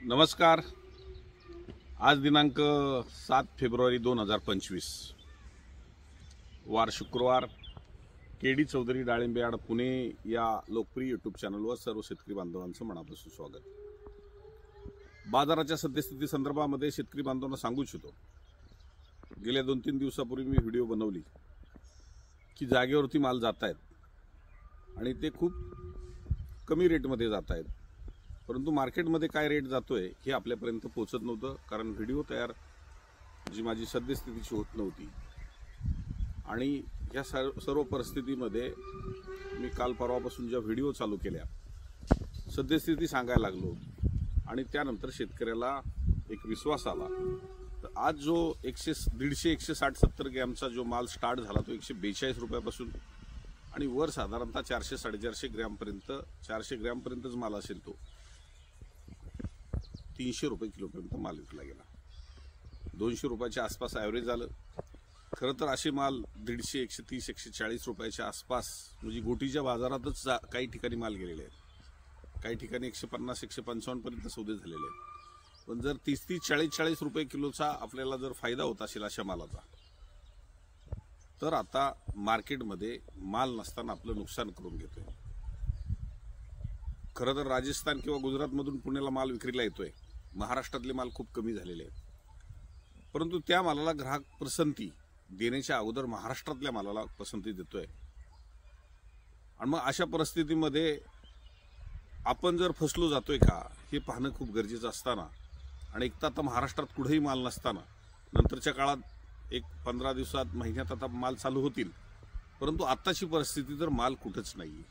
नमस्कार। आज दिनांक 7 फेब्रुवारी 2025 वार शुक्रवार। केडी चौधरी डाळिंबे यार्ड पुणे या लोकप्रिय यूट्यूब चॅनलवर सर्व शेतकरी बांधवांचं मनापासून स्वागत। बाजाराच्या सद्यस्थिती संदर्भामध्ये शेतकरी बांधवांना सांगू इच्छितो। गेल्या 2-3 दिवसापूर्वी मी व्हिडिओ बनवली की जागेवरती माल जात आहेत आणि ते खूप कमी रेटमध्ये जात आहेत, परंतु मार्केटमध्ये काय रेट जातोय हे आपल्यापर्यंत पोहोचत नव्हतं, कारण व्हिडिओ तयार जी माझी सद्यस्थितीची होत नव्हती। आणि या सर्व परिस्थितीमध्ये मी काल परवापासून ज्या व्हिडिओ चालू केल्या सद्यस्थिती सांगायला लागलो आणि त्यानंतर शेतकऱ्याला एक विश्वास आला। तर आज जो 150-160-170 ग्रॅमचा जो माल स्टार्ट झाला तो 142 रुपयापासून आणि वर साधारणतः 400-450 ग्रॅमपर्यंत 400 ग्रॅमपर्यंतच माल असेल तो 300 रुपये किलोपर्यंत माल विकला गेला। 200 रुपयाच्या आसपास ॲव्हरेज आलं। खरं तर असे माल 150, 130, 140 रुपयाच्या आसपास म्हणजे गोटीच्या बाजारातच काही ठिकाणी माल गेलेले आहेत, काही ठिकाणी 150, 155 पर्यंत सौदे झालेले आहेत। पण जर 30, 40 रुपये किलोचा आपल्याला जर फायदा होत असेल अशा मालाचा, तर आता मार्केटमध्ये माल नसताना आपलं नुकसान करून घेतोय। खरं तर राजस्थान किंवा गुजरातमधून पुण्याला माल विक्रीला येतोय, महाराष्ट्रातले माल खूप कमी झालेले आहेत, परंतु त्या मालाला ग्राहक पसंती देण्याच्या अगोदर महाराष्ट्रातल्या मालाला पसंती देतोय। आणि मग अशा परिस्थितीमध्ये आपण जर फसलो जातोय का हे पाहणं खूप गरजेचं असताना, आणि एक तर आता महाराष्ट्रात कुठेही माल नसताना नंतरच्या काळात एक 15 दिवसात महिन्यात आता माल चालू होतील, परंतु आत्ताची परिस्थिती तर माल कुठंच नाही।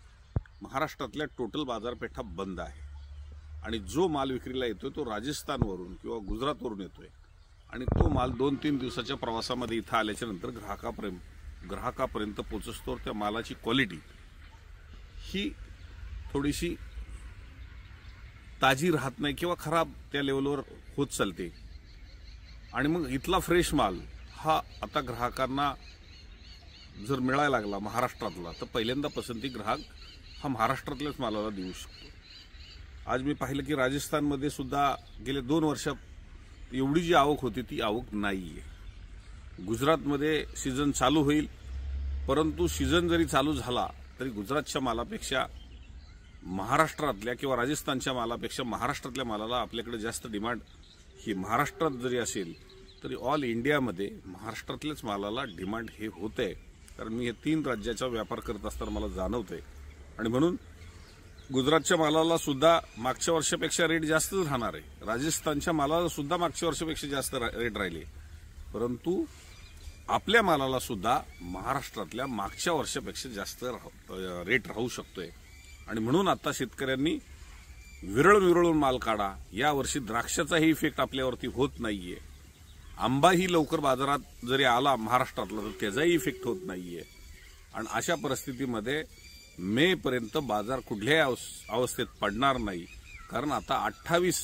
महाराष्ट्रातल्या टोटल बाजारपेठा बंद आहे आणि जो माल विक्रीला येतोय तो राजस्थानवरून किंवा गुजरातवरून येतोय आणि तो माल 2-3 दिवसाच्या प्रवासामध्ये इथं आल्याच्या नंतर ग्राहकापर्यंत पोहोचतो। त्या मालाची क्वालिटी ही थोडीशी ताजी राहत नाही किंवा खराब त्या लेवलवर होत चालते। आणि मग इथला फ्रेश माल हा आता ग्राहकांना जर मिळायला लागला महाराष्ट्रातला, तर पहिल्यांदा पसंती ग्राहक हा महाराष्ट्रातल्याच मालाला देऊ शकतो। आज मी पाहिलं की राजस्थानमध्ये सुद्धा गेल्या 2 वर्षात एवढी जी आवक होती ती आवक नाहीये। गुजरातमध्ये सीझन चालू होईल, परंतु सीझन जरी चालू झाला तरी गुजरातच्या मालापेक्षा महाराष्ट्रातल्या किंवा राजस्थानच्या मालापेक्षा महाराष्ट्रातल्या मालाला आपल्याकडे जास्त डिमांड ही महाराष्ट्रात जरी असेल तरी ऑल इंडियामध्ये महाराष्ट्रातल्याच मालाला डिमांड हे होते, कारण मी हे 3 राज्याचा व्यापार करत असताना मला जाणवतंय। आणि म्हणून गुजरातच्या मालाला सुद्धा मागच्या वर्षापेक्षा रेट जास्त राहणार आहे, राजस्थानच्या मालाला सुद्धा मागच्या वर्षापेक्षा जास्त रेट राहिले, परंतु आपल्या मालाला सुद्धा महाराष्ट्रातल्या मागच्या वर्षापेक्षा जास्त रेट राहू शकतोय। आणि म्हणून आता शेतकऱ्यांनी विरळून माल काढा। यावर्षी द्राक्षाचाही इफेक्ट आपल्यावरती होत नाहीये, आंबाही लवकर बाजारात जरी आला महाराष्ट्रातला तर त्याचाही इफेक्ट होत नाहीये। आणि अशा परिस्थितीमध्ये मे पर्यंत बाजार कुठल्याही अवस्थेत पडणार नाही, कारण आता 28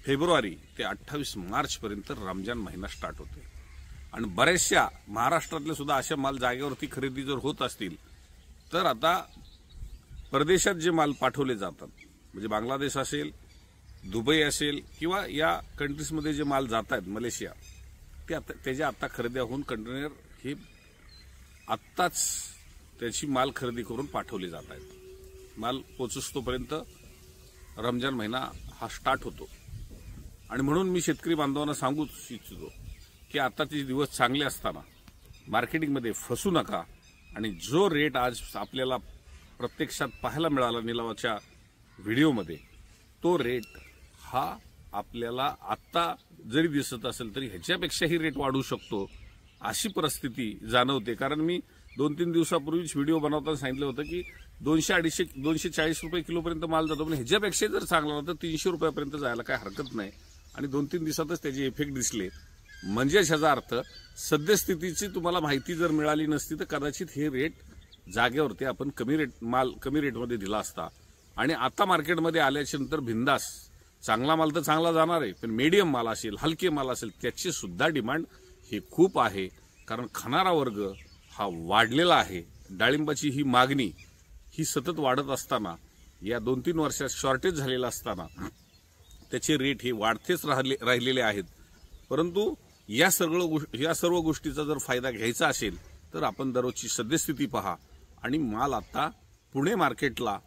फेब्रुवारी ते 28 मार्च पर्यंत रमजान महिना स्टार्ट होते आणि बऱ्याचशा महाराष्ट्रातले सुद्धा अशा माल जागेवरती खरेदी जर होत असतील तर आता परदेशात जे माल पाठवले जातात म्हणजे बांगलादेश असेल, दुबई असेल किंवा या कंट्रीजमध्ये जे माल जात आहेत, मलेशिया, त्याच्या आता खरेद्या होऊन कंटेनर हे आत्ताच त्याची माल खरेदी करून पाठवले जात आहेत। माल पोचतोपर्यंत रमजान महिना हा स्टार्ट होतो। आणि म्हणून मी शेतकरी बांधवांना सांगू इच्छितो की आताचे दिवस चांगले असताना मार्केटिंगमध्ये फसू नका आणि जो रेट आज आपल्याला प्रत्यक्षात पाहायला मिळाला निलावाच्या व्हिडिओमध्ये, तो रेट हा आपल्याला आत्ता जरी दिसत असेल तरी ह्याच्यापेक्षाही रेट वाढू शकतो अशी परिस्थिती जाणवते। कारण मी 2-3 दिवसापूर्वीच व्हिडिओ बनवताना सांगितलं होतं की 200-240 रुपये किलोपर्यंत माल जातो, पण ह्याच्यापेक्षा जर चांगला होता तर 300 रुपयापर्यंत जायला काय हरकत नाही। आणि 2-3 दिवसातच त्याचे इफेक्ट दिसले, म्हणजेच ह्याचा अर्थ सद्यस्थितीची तुम्हाला माहिती जर मिळाली नसती तर कदाचित हे रेट जागेवरती आपण कमी रेटमध्ये दिला असता। आणि आता मार्केटमध्ये आल्याच्या नंतर बिंदास चांगला माल तर चांगला जाणार आहे, पण मीडियम माल असेल, हलके माल असेल, त्याची सुद्धा डिमांड हे खूप आहे, कारण खाणारा वर्ग हा वाढलेला आहे। डाळिंबाची ही मागणी ही सतत वाढत असताना, या 2-3 वर्षात शॉर्टेज झालेला असताना त्याचे रेट हे वाढतेच राहिलेले आहेत। परंतु या सर्व गोष्टीचा जर फायदा घ्यायचा असेल तर आपण दररोजची सद्यस्थिती पहा आणि माल आता पुणे मार्केटला,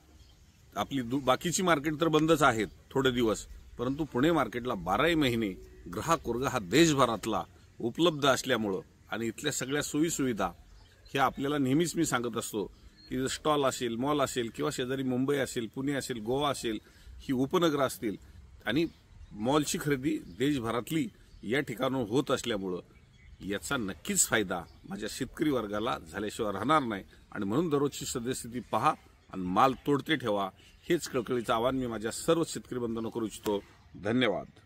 आपली बाकीची मार्केट तर बंदच आहेत थोडे दिवस, परंतु पुणे मार्केटला 12 महिने ग्राहक वर्ग हा देशभरातला उपलब्ध असल्यामुळं आणि इथल्या सगळ्या सोयी सुविधा ह्या आपल्याला नेहमीच मी सांगत असतो की स्टॉल असेल, मॉल असेल किंवा शेजारी मुंबई असेल, पुणे असेल, गोवा असेल, ही उपनगरं असतील आणि मॉलची खरेदी देशभरातली या ठिकाणून होत असल्यामुळं याचा नक्कीच फायदा माझ्या शेतकरी वर्गाला झाल्याशिवाय राहणार नाही। आणि म्हणून दररोजची सद्यस्थिती पहा आणि माल तोडते ठेवा, हेच कळकळीचं आवाहन मी माझ्या सर्व शेतकरी बंधूंना करू इच्छितो। धन्यवाद।